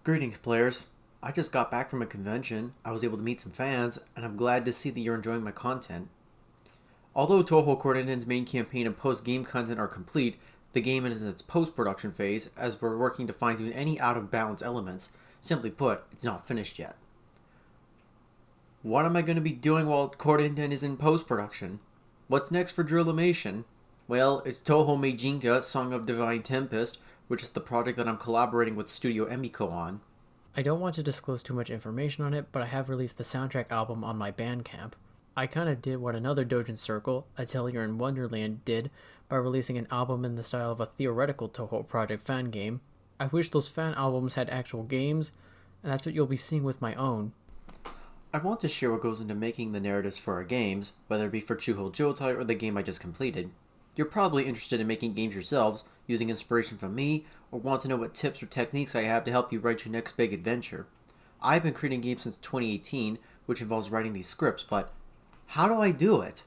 Greetings, players. I just got back from a convention, I was able to meet some fans, and I'm glad to see that you're enjoying my content. Although Touhou Kourinden's main campaign and post-game content are complete, the game is in its post-production phase as we're working to fine-tune any out-of-balance elements. Simply put, it's not finished yet. What am I going to be doing while Kourinden is in post-production? What's next for Drillimation? Well, it's Touhou Meijinka, Song of Divine Tempest, which is the project that I'm collaborating with Studio Emiko on. I don't want to disclose too much information on it, but I have released the soundtrack album on my Bandcamp. I kinda did what another Dojin Circle, Atelier in Wonderland, did by releasing an album in the style of a theoretical Touhou project fan game. I wish those fan albums had actual games, and that's what you'll be seeing with my own. I want to share what goes into making the narratives for our games, whether it be for Chuhou Joutai or the game I just completed. You're probably interested in making games yourselves, using inspiration from me, or want to know what tips or techniques I have to help you write your next big adventure. I've been creating games since 2018, which involves writing these scripts, but how do I do it?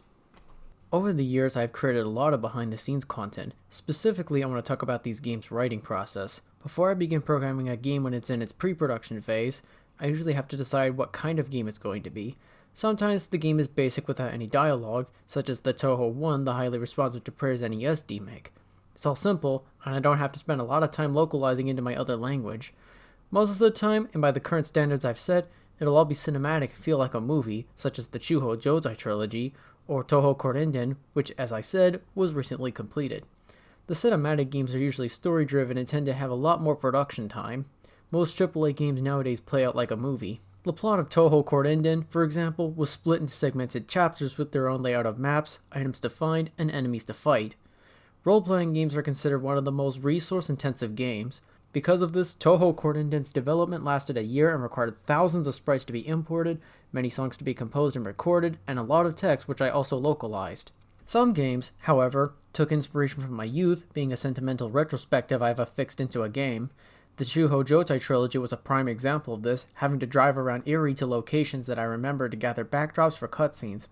Over the years, I've created a lot of behind-the-scenes content. Specifically, I want to talk about these games' writing process. Before I begin programming a game when it's in its pre-production phase, I usually have to decide what kind of game it's going to be. Sometimes the game is basic without any dialogue, such as the Touhou 1, the highly responsive to prayers NES remake. It's all simple, and I don't have to spend a lot of time localizing into my other language. Most of the time, and by the current standards I've set, it'll all be cinematic and feel like a movie, such as the Chuhou Joutai trilogy, or Touhou Kourinden, which, as I said, was recently completed. The cinematic games are usually story-driven and tend to have a lot more production time. Most AAA games nowadays play out like a movie. The plot of Touhou Kourinden, for example, was split into segmented chapters with their own layout of maps, items to find, and enemies to fight. Role-playing games are considered one of the most resource-intensive games. Because of this, Touhou Kourinden's development lasted a year and required thousands of sprites to be imported, many songs to be composed and recorded, and a lot of text which I also localized. Some games, however, took inspiration from my youth, being a sentimental retrospective I've affixed into a game. The Chuhou Joutai trilogy was a prime example of this, having to drive around Erie to locations that I remember to gather backdrops for cutscenes.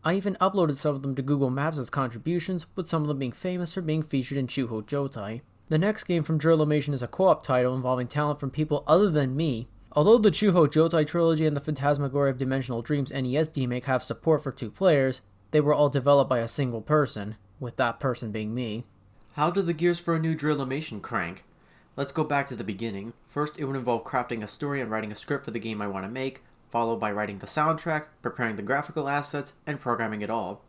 I even uploaded some of them to Google Maps as contributions, with some of them being famous for being featured in Chuhou Joutai. The next game from Drillimation is a co-op title involving talent from people other than me. Although the Chuhou Joutai trilogy and the Phantasmagoria of Dimensional Dreams NES remake have support for 2 players, they were all developed by a single person, with that person being me. How do the gears for a new Drillimation crank? Let's go back to the beginning. First, it would involve crafting a story and writing a script for the game I want to make, followed by writing the soundtrack, preparing the graphical assets, and programming it all.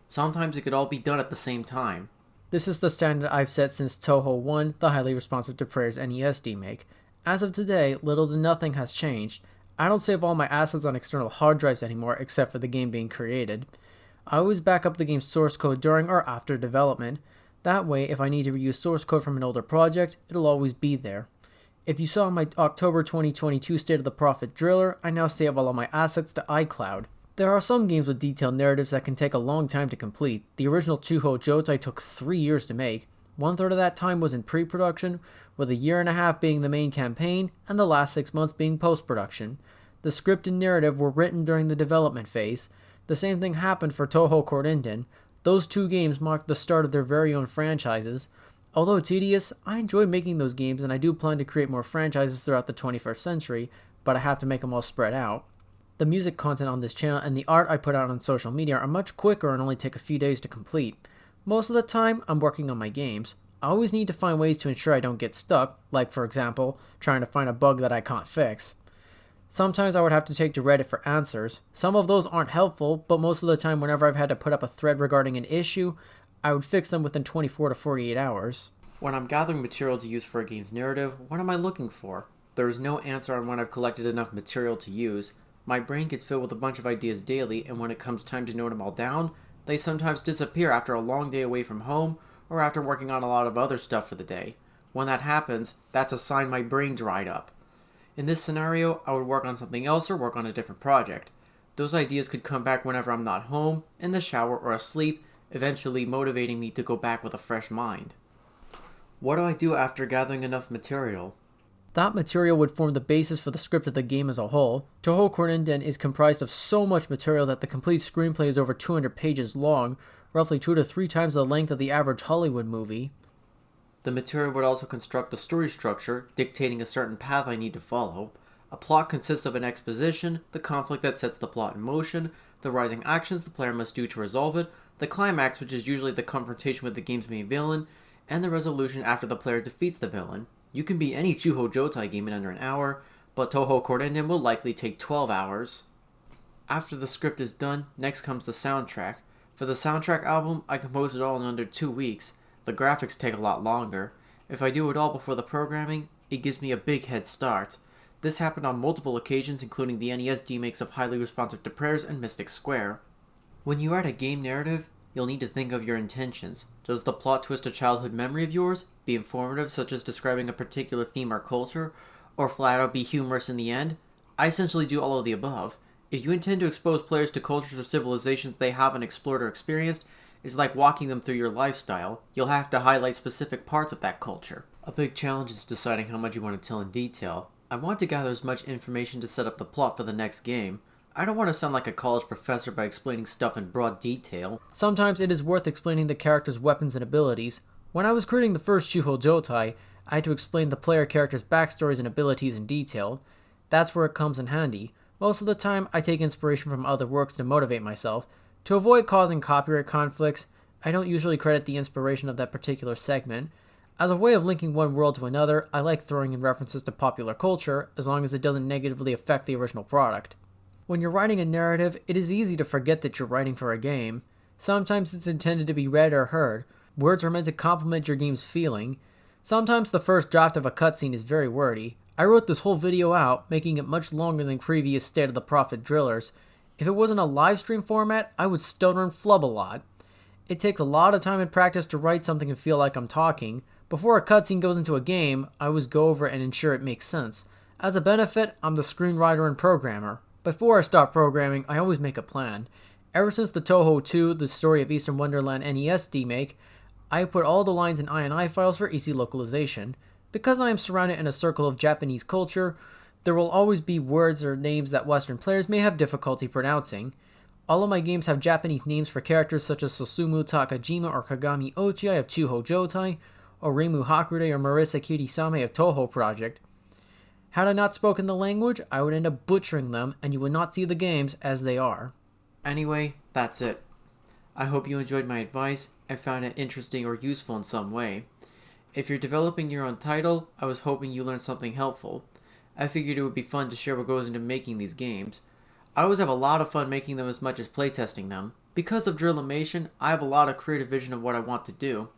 Sometimes it could all be done at the same time. This is the standard I've set since Touhou 1, the highly responsive to prayers NES remake. As of today, little to nothing has changed. I don't save all my assets on external hard drives anymore except for the game being created. I always back up the game's source code during or after development. That way, if I need to reuse source code from an older project, it'll always be there. If you saw my October 2022 State of the Prophet Driller, I now save all of my assets to iCloud. There are some games with detailed narratives that can take a long time to complete. The original Chuhou Joutai took 3 years to make. 1/3 of that time was in pre-production, with a year and a half being the main campaign, and the last 6 months being post-production. The script and narrative were written during the development phase. The same thing happened for Touhou Kourinden. Those 2 games marked the start of their very own franchises. Although tedious, I enjoy making those games and I do plan to create more franchises throughout the 21st century, but I have to make them all spread out. The music content on this channel and the art I put out on social media are much quicker and only take a few days to complete. Most of the time, I'm working on my games. I always need to find ways to ensure I don't get stuck, like for example, trying to find a bug that I can't fix. Sometimes I would have to take to Reddit for answers. Some of those aren't helpful, but most of the time whenever I've had to put up a thread regarding an issue, I would fix them within 24 to 48 hours. When I'm gathering material to use for a game's narrative, what am I looking for? There is no answer on when I've collected enough material to use. My brain gets filled with a bunch of ideas daily, and when it comes time to note them all down, they sometimes disappear after a long day away from home, or after working on a lot of other stuff for the day. When that happens, that's a sign my brain dried up. In this scenario, I would work on something else or work on a different project. Those ideas could come back whenever I'm not home, in the shower, or asleep, eventually motivating me to go back with a fresh mind. What do I do after gathering enough material? That material would form the basis for the script of the game as a whole. Touhou Kourinden is comprised of so much material that the complete screenplay is over 200 pages long, roughly 2 to 3 times the length of the average Hollywood movie. The material would also construct the story structure, dictating a certain path I need to follow. A plot consists of an exposition, the conflict that sets the plot in motion, the rising actions the player must do to resolve it, the climax, which is usually the confrontation with the game's main villain, and the resolution after the player defeats the villain. You can beat any Chuhou Joutai game in under an hour, but Touhou Kourinden will likely take 12 hours. After the script is done, next comes the soundtrack. For the soundtrack album, I composed it all in under 2 weeks. The graphics take a lot longer. If I do it all before the programming, it gives me a big head start. This happened on multiple occasions, including the NES remakes of Highly Responsive to Prayers and Mystic Square. When you write a game narrative, you'll need to think of your intentions. Does the plot twist a childhood memory of yours, be informative such as describing a particular theme or culture, or flat out be humorous in the end? I essentially do all of the above. If you intend to expose players to cultures or civilizations they haven't explored or experienced, it's like walking them through your lifestyle. You'll have to highlight specific parts of that culture. A big challenge is deciding how much you want to tell in detail. I want to gather as much information to set up the plot for the next game. I don't want to sound like a college professor by explaining stuff in broad detail. Sometimes it is worth explaining the character's weapons and abilities. When I was creating the first Chuhou Joutai, I had to explain the player character's backstories and abilities in detail. That's where it comes in handy. Most of the time, I take inspiration from other works to motivate myself. To avoid causing copyright conflicts, I don't usually credit the inspiration of that particular segment. As a way of linking one world to another, I like throwing in references to popular culture, as long as it doesn't negatively affect the original product. When you're writing a narrative, it is easy to forget that you're writing for a game. Sometimes it's intended to be read or heard. Words are meant to complement your game's feeling. Sometimes the first draft of a cutscene is very wordy. I wrote this whole video out, making it much longer than previous State of the Prophet drillers. If it wasn't a live stream format, I would stutter and flub a lot. It takes a lot of time and practice to write something and feel like I'm talking. Before a cutscene goes into a game, I always go over it and ensure it makes sense. As a benefit, I'm the screenwriter and programmer. Before I start programming, I always make a plan. Ever since the Touhou 2, the Story of Eastern Wonderland NES remake, I put all the lines in INI files for easy localization. Because I am surrounded in a circle of Japanese culture, there will always be words or names that Western players may have difficulty pronouncing. All of my games have Japanese names for characters such as Susumu Takajima or Kagami Ochiai of Chuhou Joutai, or Reimu Hakude or Marisa Kirisame of Touhou Project. Had I not spoken the language, I would end up butchering them, and you would not see the games as they are. Anyway, that's it. I hope you enjoyed my advice and found it interesting or useful in some way. If you're developing your own title, I was hoping you learned something helpful. I figured it would be fun to share what goes into making these games. I always have a lot of fun making them as much as playtesting them. Because of Drillimation, I have a lot of creative vision of what I want to do.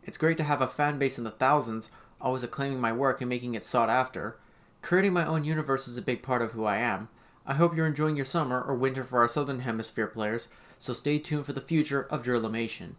It's great to have a fan base in the thousands, always acclaiming my work and making it sought after. Creating my own universe is a big part of who I am. I hope you're enjoying your summer or winter for our Southern Hemisphere players, so stay tuned for the future of Drillimation.